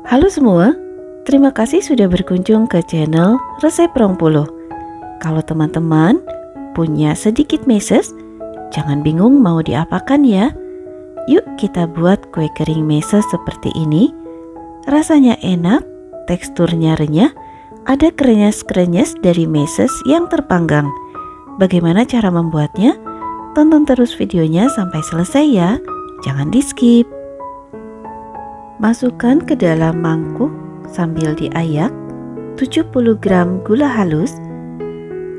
Halo semua, terima kasih sudah berkunjung ke channel Resep Rongpuluh. Kalau teman-teman punya sedikit meses, jangan bingung mau diapakan ya. Yuk kita buat kue kering meses seperti ini. Rasanya enak, teksturnya renyah, ada krenyes-krenyes dari meses yang terpanggang. Bagaimana cara membuatnya? Tonton terus videonya sampai selesai ya, jangan di skip. Masukkan ke dalam mangkuk sambil diayak 70 gram gula halus.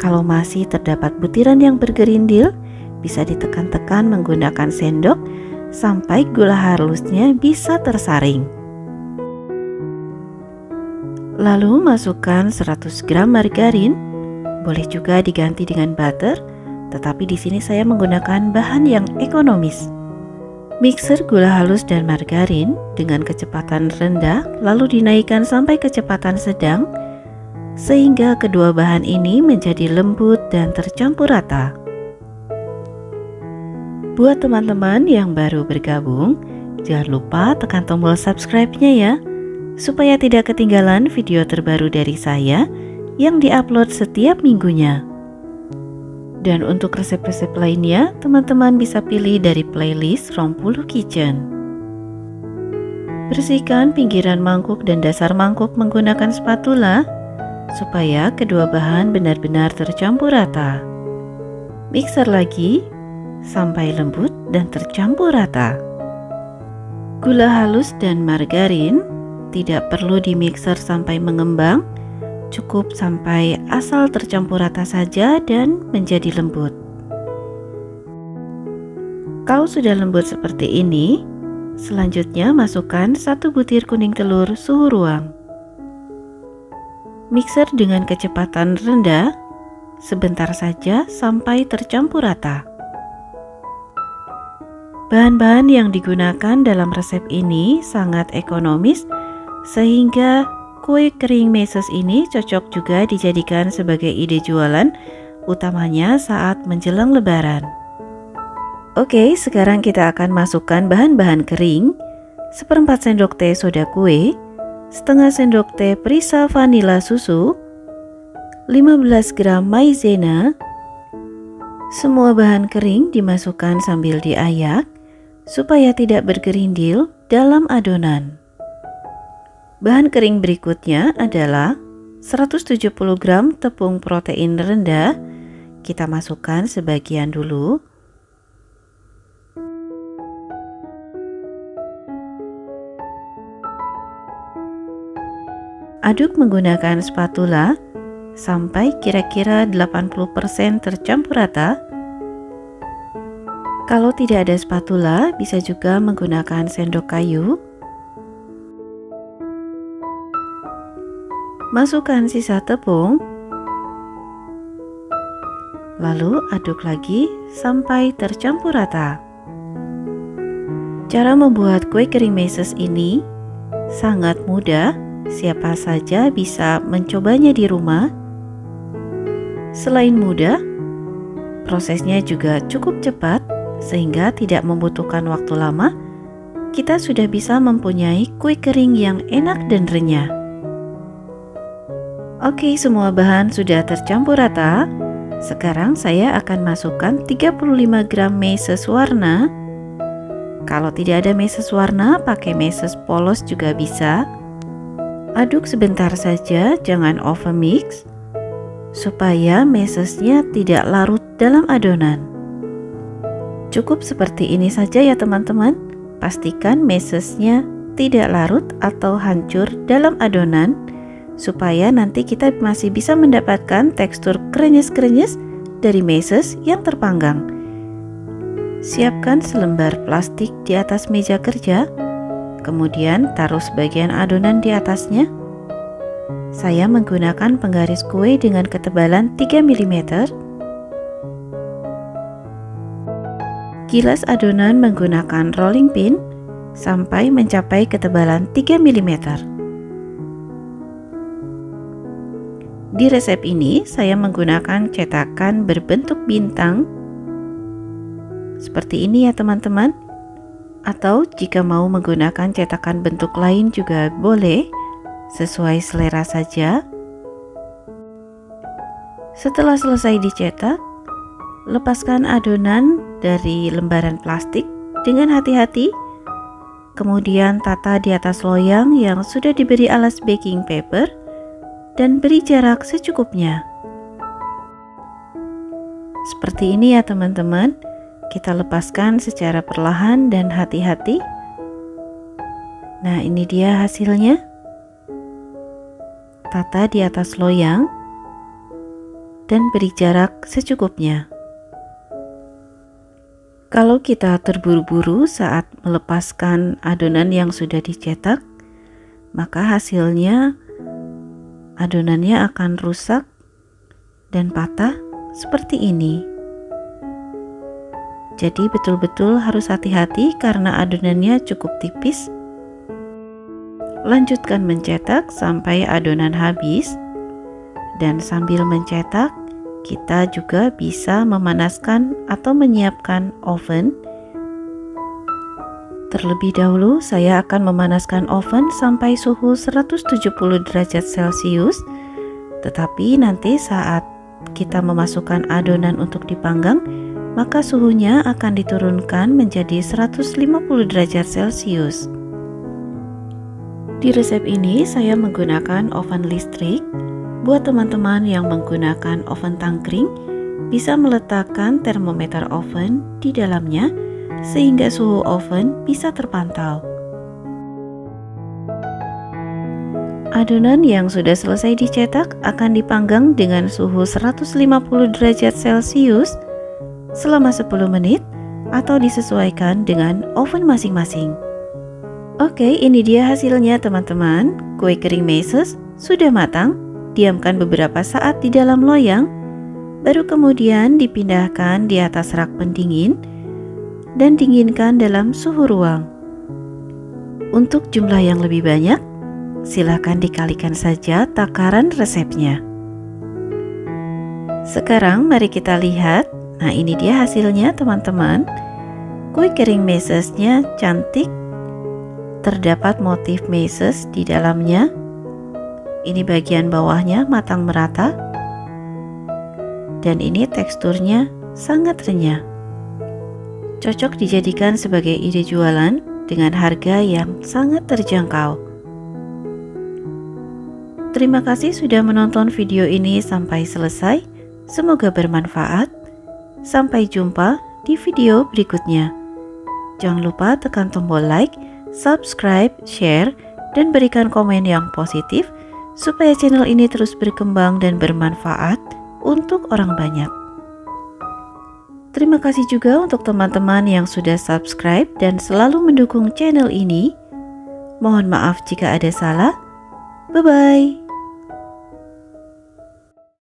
Kalau masih terdapat butiran yang bergerindil, bisa ditekan-tekan menggunakan sendok sampai gula halusnya bisa tersaring. Lalu masukkan 100 gram margarin, boleh juga diganti dengan butter, tetapi di sini saya menggunakan bahan yang ekonomis. Mixer gula halus dan margarin dengan kecepatan rendah lalu dinaikkan sampai kecepatan sedang sehingga kedua bahan ini menjadi lembut dan tercampur rata. Buat teman-teman yang baru bergabung, jangan lupa tekan tombol subscribe-nya ya, supaya tidak ketinggalan video terbaru dari saya yang diupload setiap minggunya. Dan untuk resep-resep lainnya, teman-teman bisa pilih dari playlist Rongpuluh Kitchen. Bersihkan pinggiran mangkuk dan dasar mangkuk menggunakan spatula, supaya kedua bahan benar-benar tercampur rata. Mixer lagi, sampai lembut dan tercampur rata. Gula halus dan margarin tidak perlu dimixer sampai mengembang, cukup sampai asal tercampur rata saja dan menjadi lembut. Kalau sudah lembut seperti ini, selanjutnya masukkan 1 butir kuning telur suhu ruang. Mixer dengan kecepatan rendah, sebentar saja sampai tercampur rata. Bahan-bahan yang digunakan dalam resep ini sangat ekonomis, sehingga kue kering meses ini cocok juga dijadikan sebagai ide jualan, utamanya saat menjelang lebaran. Oke, sekarang kita akan masukkan bahan-bahan kering, 1/4 sendok teh soda kue, setengah sendok teh perisa vanila susu, 15 gram maizena. Semua bahan kering dimasukkan sambil diayak, supaya tidak bergerindil dalam adonan. Bahan kering berikutnya adalah 170 gram tepung protein rendah. Kita masukkan sebagian dulu. Aduk menggunakan spatula sampai kira-kira 80% tercampur rata. Kalau tidak ada spatula, bisa juga menggunakan sendok kayu. Masukkan sisa tepung, lalu aduk lagi sampai tercampur rata. Cara membuat kue kering meses ini sangat mudah, siapa saja bisa mencobanya di rumah. Selain mudah, prosesnya juga cukup cepat sehingga tidak membutuhkan waktu lama. Kita sudah bisa mempunyai kue kering yang enak dan renyah. Oke, semua bahan sudah tercampur rata. Sekarang saya akan masukkan 35 gram meses warna. Kalau tidak ada meses warna, pakai meses polos juga bisa. Aduk sebentar saja, jangan overmix, supaya mesesnya tidak larut dalam adonan. Cukup seperti ini saja ya teman-teman. Pastikan mesesnya tidak larut atau hancur dalam adonan, supaya nanti kita masih bisa mendapatkan tekstur krenyes-krenyes dari meses yang terpanggang. Siapkan selembar plastik di atas meja kerja, kemudian taruh sebagian adonan di atasnya. Saya menggunakan penggaris kue dengan ketebalan 3 mm. Gilas adonan menggunakan rolling pin sampai mencapai ketebalan 3 mm. Di resep ini saya menggunakan cetakan berbentuk bintang. Seperti ini ya teman-teman. Atau jika mau menggunakan cetakan bentuk lain juga boleh, sesuai selera saja. Setelah selesai dicetak, lepaskan adonan dari lembaran plastik dengan hati-hati. Kemudian tata di atas loyang yang sudah diberi alas baking paper dan beri jarak secukupnya. Seperti ini ya teman-teman. Kita lepaskan secara perlahan dan hati-hati. Nah, ini dia hasilnya. Tata di atas loyang dan beri jarak secukupnya. Kalau kita terburu-buru saat melepaskan adonan yang sudah dicetak, maka hasilnya adonannya akan rusak dan patah seperti ini. Jadi betul-betul harus hati-hati karena adonannya cukup tipis. Lanjutkan mencetak sampai adonan habis. Dan sambil mencetak, kita juga bisa memanaskan atau menyiapkan oven. Terlebih dahulu saya akan memanaskan oven sampai suhu 170 derajat Celcius. Tetapi nanti saat kita memasukkan adonan untuk dipanggang, maka suhunya akan diturunkan menjadi 150 derajat Celcius. Di resep ini saya menggunakan oven listrik. Buat teman-teman yang menggunakan oven tangkring, bisa meletakkan termometer oven di dalamnya sehingga suhu oven bisa terpantau. Adonan yang sudah selesai dicetak akan dipanggang dengan suhu 150 derajat Celcius selama 10 menit atau disesuaikan dengan oven masing-masing. Oke, ini dia hasilnya teman-teman. Kue kering meses sudah matang. Diamkan beberapa saat di dalam loyang, baru kemudian dipindahkan di atas rak pendingin dan dinginkan dalam suhu ruang. Untuk jumlah yang lebih banyak, silakan dikalikan saja takaran resepnya. Sekarang mari kita lihat. Nah, ini dia hasilnya teman-teman. Kue kering mesesnya cantik. Terdapat motif meses di dalamnya. Ini bagian bawahnya matang merata. Dan ini teksturnya sangat renyah. Cocok dijadikan sebagai ide jualan dengan harga yang sangat terjangkau. Terima kasih sudah menonton video ini sampai selesai. Semoga bermanfaat. Sampai jumpa di video berikutnya. Jangan lupa tekan tombol like, subscribe, share, dan berikan komen yang positif supaya channel ini terus berkembang dan bermanfaat untuk orang banyak. Terima kasih juga untuk teman-teman yang sudah subscribe dan selalu mendukung channel ini. Mohon maaf jika ada salah. Bye-bye.